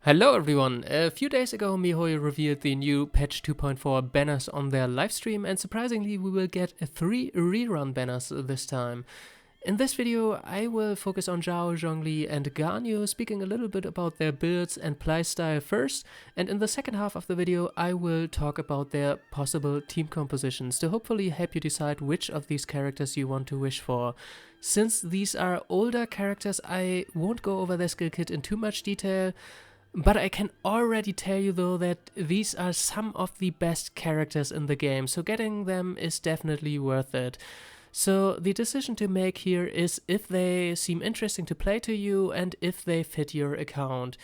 Hello everyone! A few days ago MiHoYo revealed the new patch 2.4 banners on their livestream, and surprisingly we will get 3 rerun banners this time. In this video I will focus on Zhao, Zhongli and Ganyu, speaking a little bit about their builds and playstyle first, and in the second half of the video I will talk about their possible team compositions to hopefully help you decide which of these characters you want to wish for. Since these are older characters, I won't go over their skill kit in too much detail. But I can already tell you though that these are some of the best characters in the game, so getting them is definitely worth it. So the decision to make here is if they seem interesting to play to you and if they fit your account.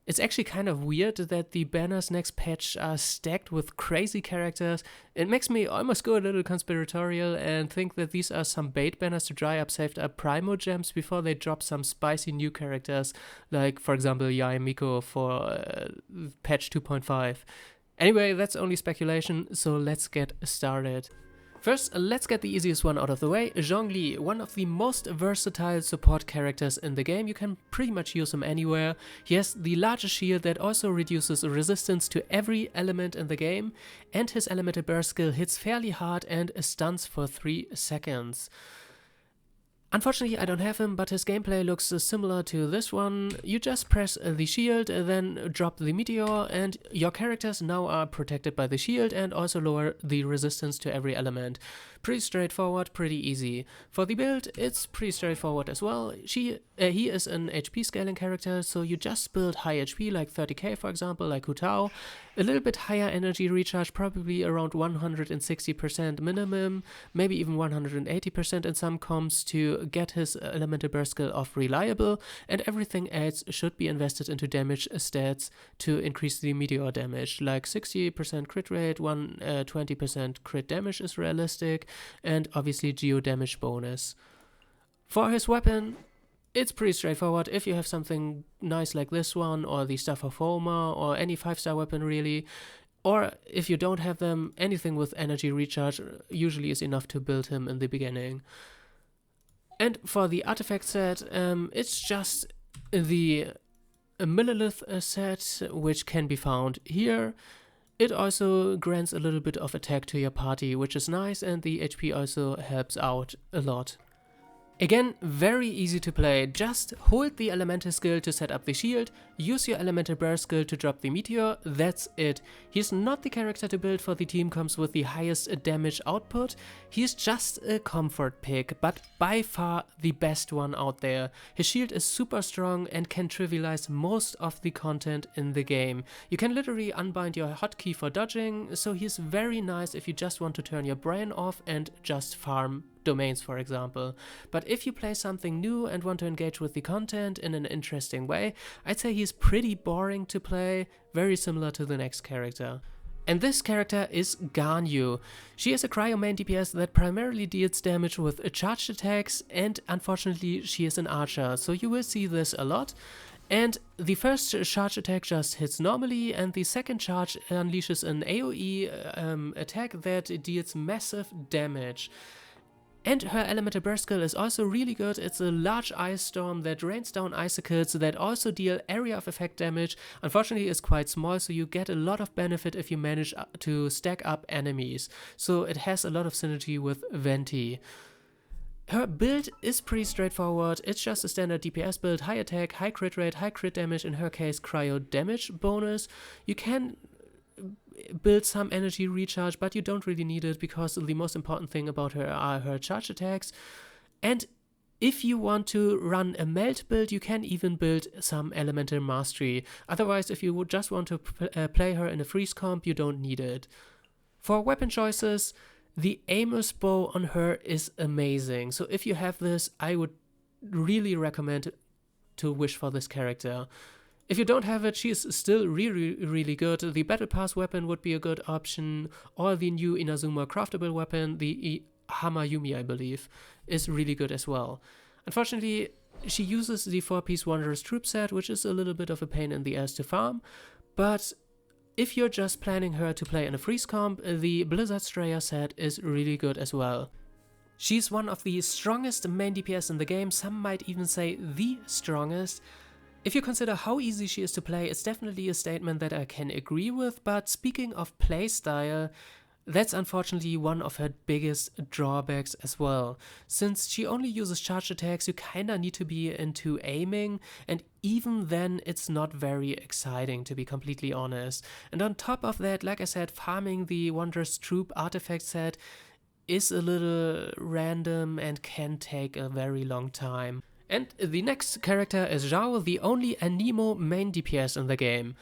It's actually kind of weird that the banners next patch are stacked with crazy characters. It makes me almost go a little conspiratorial and think that these are some bait banners to dry up saved up Primo gems before they drop some spicy new characters, like for example Yai Miko for patch 2.5. Anyway, that's only speculation, so let's get started. First, let's get the easiest one out of the way. Zhang Li, one of the most versatile support characters in the game. You can pretty much use him anywhere. He has the largest shield that also reduces resistance to every element in the game, and his elemental burst skill hits fairly hard and stuns for 3 seconds. Unfortunately, I don't have him, but his gameplay looks similar to this one. You just press the shield, then drop the meteor, and your characters now are protected by the shield and also lower the resistance to every element. Pretty straightforward, pretty easy. For the build, it's pretty straightforward as well. He is an HP scaling character, so you just build high HP, like 30k for example, like Zhao. A little bit higher energy recharge, probably around 160% minimum, maybe even 180% in some comps to get his elemental burst skill off reliable, and everything else should be invested into damage stats to increase the meteor damage, like 60% crit rate, 20% crit damage is realistic, and obviously geo damage bonus. For his weapon, it's pretty straightforward. If you have something nice like this one, or the Staff of Homa, or any 5-star weapon really, or if you don't have them, anything with energy recharge usually is enough to build him in the beginning. And for the artifact set, it's just the Millilith set, which can be found here. It also grants a little bit of attack to your party, which is nice, and the HP also helps out a lot. Again, very easy to play. Just hold the elemental skill to set up the shield, use your elemental burst skill to drop the meteor, that's it. He's not the character to build for the team comps with the highest damage output. He's just a comfort pick, but by far the best one out there. His shield is super strong and can trivialize most of the content in the game. You can literally unbind your hotkey for dodging, so he's very nice if you just want to turn your brain off and just farm domains, for example. But if you play something new and want to engage with the content in an interesting way, I'd say he's pretty boring to play, very similar to the next character. And this character is Ganyu. She is a cryo main DPS that primarily deals damage with charged attacks, and unfortunately she is an archer, so you will see this a lot. And the first charge attack just hits normally, and the second charge unleashes an AoE attack that deals massive damage. And her elemental burst skill is also really good. It's a large ice storm that rains down icicles that also deal area of effect damage. Unfortunately it's quite small, so you get a lot of benefit if you manage to stack up enemies. So it has a lot of synergy with Venti. Her build is pretty straightforward. It's just a standard DPS build, high attack, high crit rate, high crit damage, in her case cryo damage bonus. You can build some energy recharge, but you don't really need it because the most important thing about her are her charge attacks. And if you want to run a melt build, you can even build some elemental mastery. Otherwise, if you would just want to play her in a freeze comp, you don't need it. For weapon choices, the Amos bow on her is amazing. So if you have this, I would really recommend to wish for this character. If you don't have it, she is still really good. The Battle Pass weapon would be a good option, or the new Inazuma craftable weapon, the Hamayumi I believe, is really good as well. Unfortunately, she uses the 4-piece Wanderer's Troop set, which is a little bit of a pain in the ass to farm, but if you're just planning her to play in a freeze comp, the Blizzard Strayer set is really good as well. She's one of the strongest main DPS in the game, some might even say the strongest. If you consider how easy she is to play, it's definitely a statement that I can agree with, but speaking of playstyle, that's unfortunately one of her biggest drawbacks as well. Since she only uses charged attacks, you kinda need to be into aiming, and even then it's not very exciting, to be completely honest. And on top of that, like I said, farming the Wondrous Troop artifact set is a little random and can take a very long time. And the next character is Zhao, the only Anemo main DPS in the game.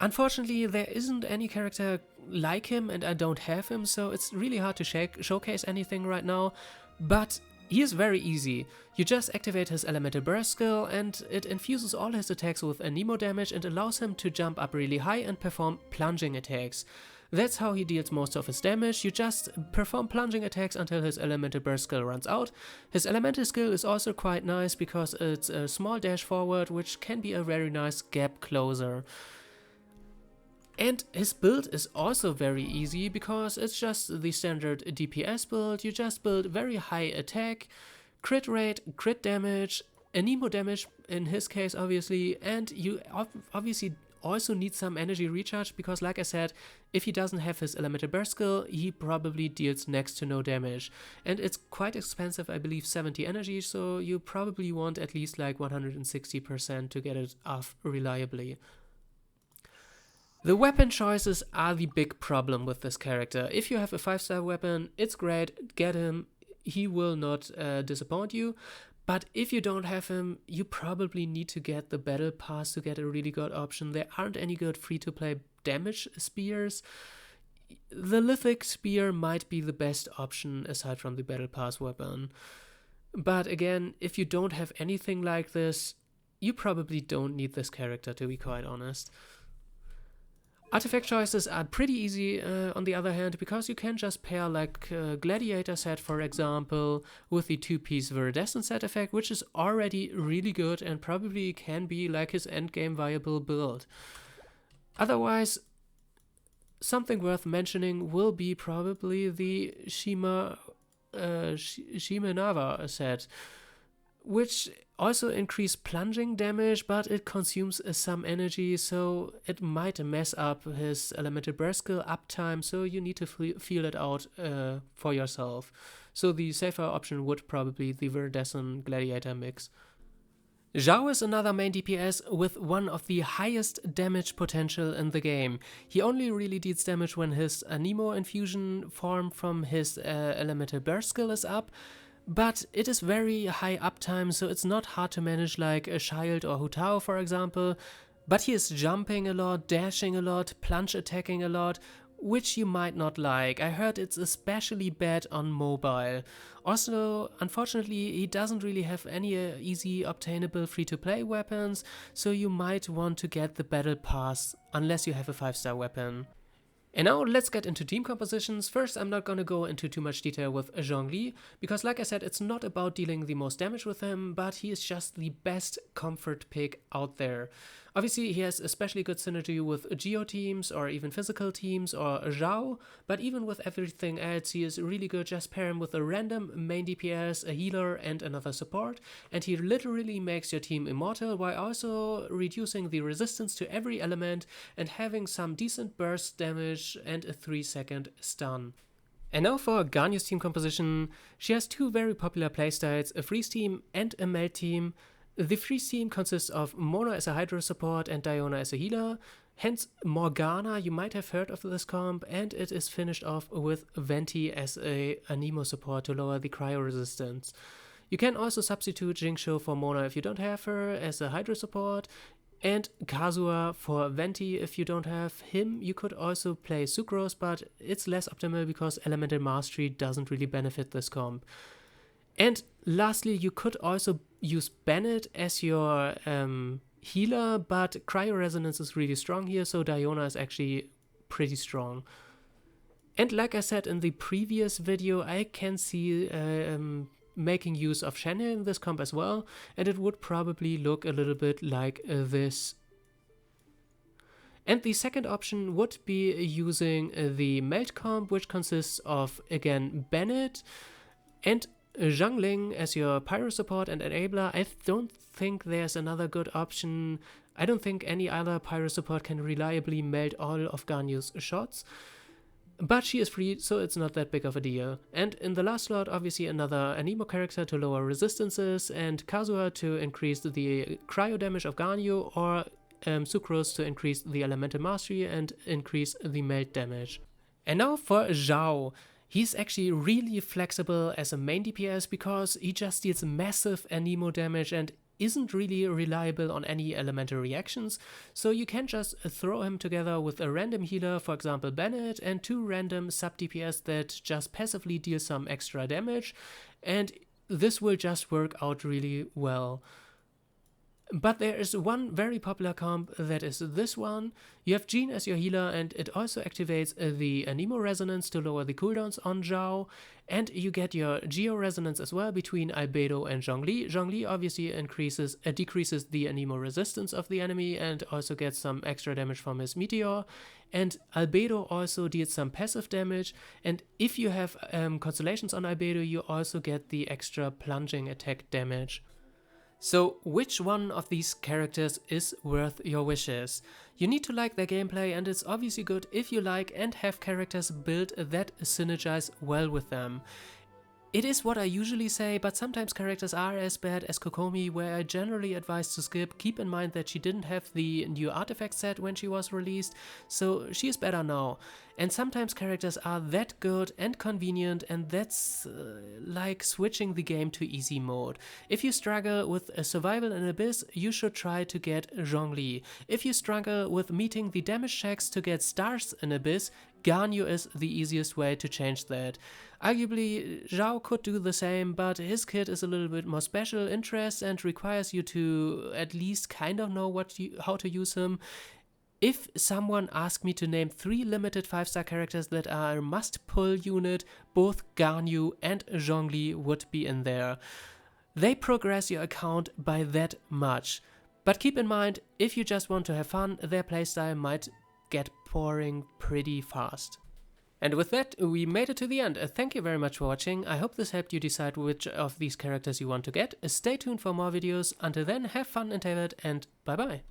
Unfortunately, there isn't any character like him and I don't have him, so it's really hard to showcase anything right now, but he is very easy. You just activate his Elemental Burst skill and it infuses all his attacks with Anemo damage and allows him to jump up really high and perform plunging attacks. That's how he deals most of his damage. You just perform plunging attacks until his Elemental Burst skill runs out. His Elemental skill is also quite nice because it's a small dash forward, which can be a very nice gap closer. And his build is also very easy because it's just the standard DPS build. You just build very high attack, crit rate, crit damage, Anemo damage in his case obviously, and you obviously also need some energy recharge because, like I said, if he doesn't have his Elemental Burst skill, he probably deals next to no damage. And it's quite expensive, I believe 70 energy, so you probably want at least like 160% to get it off reliably. The weapon choices are the big problem with this character. If you have a 5-star weapon, it's great, get him, he will not disappoint you. But if you don't have him, you probably need to get the Battle Pass to get a really good option. There aren't any good free-to-play damage spears. The Lithic Spear might be the best option aside from the Battle Pass weapon. But again, if you don't have anything like this, you probably don't need this character, to be quite honest. Artifact choices are pretty easy on the other hand, because you can just pair like Gladiator set, for example, with the 2-piece Viridescent set effect, which is already really good and probably can be like his endgame viable build. Otherwise, something worth mentioning will be probably the Shimenawa set, which also increase plunging damage, but it consumes some energy, so it might mess up his Elemental Burst skill uptime, so you need to feel it out for yourself. So the safer option would probably be the Viridescent Gladiator mix. Zhao is another main DPS with one of the highest damage potential in the game. He only really deals damage when his Anemo infusion form from his Elemental Burst skill is up, but it is very high uptime, so it's not hard to manage like a Xiao or Hu Tao, for example. But he is jumping a lot, dashing a lot, plunge attacking a lot, which you might not like. I heard it's especially bad on mobile. Also, unfortunately, he doesn't really have any easy obtainable free-to-play weapons, so you might want to get the Battle Pass unless you have a 5-star weapon. And now let's get into team compositions. First, I'm not gonna go into too much detail with Zhang Li, because like I said, it's not about dealing the most damage with him, but he is just the best comfort pick out there. Obviously, he has especially good synergy with Geo teams or even physical teams or Zhao, but even with everything else, he is really good. Just pair him with a random main DPS, a healer, and another support, and he literally makes your team immortal while also reducing the resistance to every element and having some decent burst damage and a 3-second stun. And now for Ganyu's team composition. She has two very popular playstyles, a freeze team and a melt team. The freeze team consists of Mona as a Hydro support and Diona as a healer, hence Morgana, you might have heard of this comp, and it is finished off with Venti as a Anemo support to lower the cryo resistance. You can also substitute Jingxiu for Mona if you don't have her as a Hydro support, and Kazuha for Venti if you don't have him. You could also play Sucrose, but it's less optimal because Elemental Mastery doesn't really benefit this comp. And lastly, you could also use Bennett as your healer, but Cryo Resonance is really strong here, so Diona is actually pretty strong. And like I said in the previous video, I can see making use of Shenhe in this comp as well, and it would probably look a little bit like this. And the second option would be using the Melt comp, which consists of, again, Bennett, and Zhang Li as your pyro support and enabler. I don't think there's another good option. I don't think any other pyro support can reliably melt all of Ganyu's shots. But she is free, so it's not that big of a deal. And in the last slot, obviously another Anemo character to lower resistances, and Kazuha to increase the cryo damage of Ganyu, or Sucrose to increase the elemental mastery and increase the melt damage. And now for Zhao. He's actually really flexible as a main DPS because he just deals massive Anemo damage and isn't really reliable on any elemental reactions, so you can just throw him together with a random healer, for example Bennett, and 2 random sub DPS that just passively deal some extra damage, and this will just work out really well. But there is one very popular comp, that is this one. You have Jean as your healer, and it also activates the Anemo Resonance to lower the cooldowns on Zhao, and you get your Geo Resonance as well between Albedo and Zhongli. Zhongli obviously decreases the Anemo resistance of the enemy and also gets some extra damage from his Meteor, and Albedo also deals some passive damage, and if you have constellations on Albedo, you also get the extra plunging attack damage. So which one of these characters is worth your wishes? You need to like their gameplay, and it's obviously good if you like and have characters built that synergize well with them. It is what I usually say, but sometimes characters are as bad as Kokomi, where I generally advise to skip. Keep in mind that she didn't have the new artifact set when she was released, so she is better now. And sometimes characters are that good and convenient, and that's like switching the game to easy mode. If you struggle with survival in Abyss, you should try to get Zhongli. If you struggle with meeting the damage checks to get stars in Abyss, Ganyu is the easiest way to change that. Arguably, Zhao could do the same, but his kit is a little bit more special interest and requires you to at least kind of know how to use him. If someone asked me to name 3 limited 5-star characters that are a must-pull unit, both Ganyu and Zhongli would be in there. They progress your account by that much. But keep in mind, if you just want to have fun, their playstyle might get boring pretty fast. And with that, we made it to the end. Thank you very much for watching. I hope this helped you decide which of these characters you want to get. Stay tuned for more videos. Until then, have fun in Untitled, and bye bye.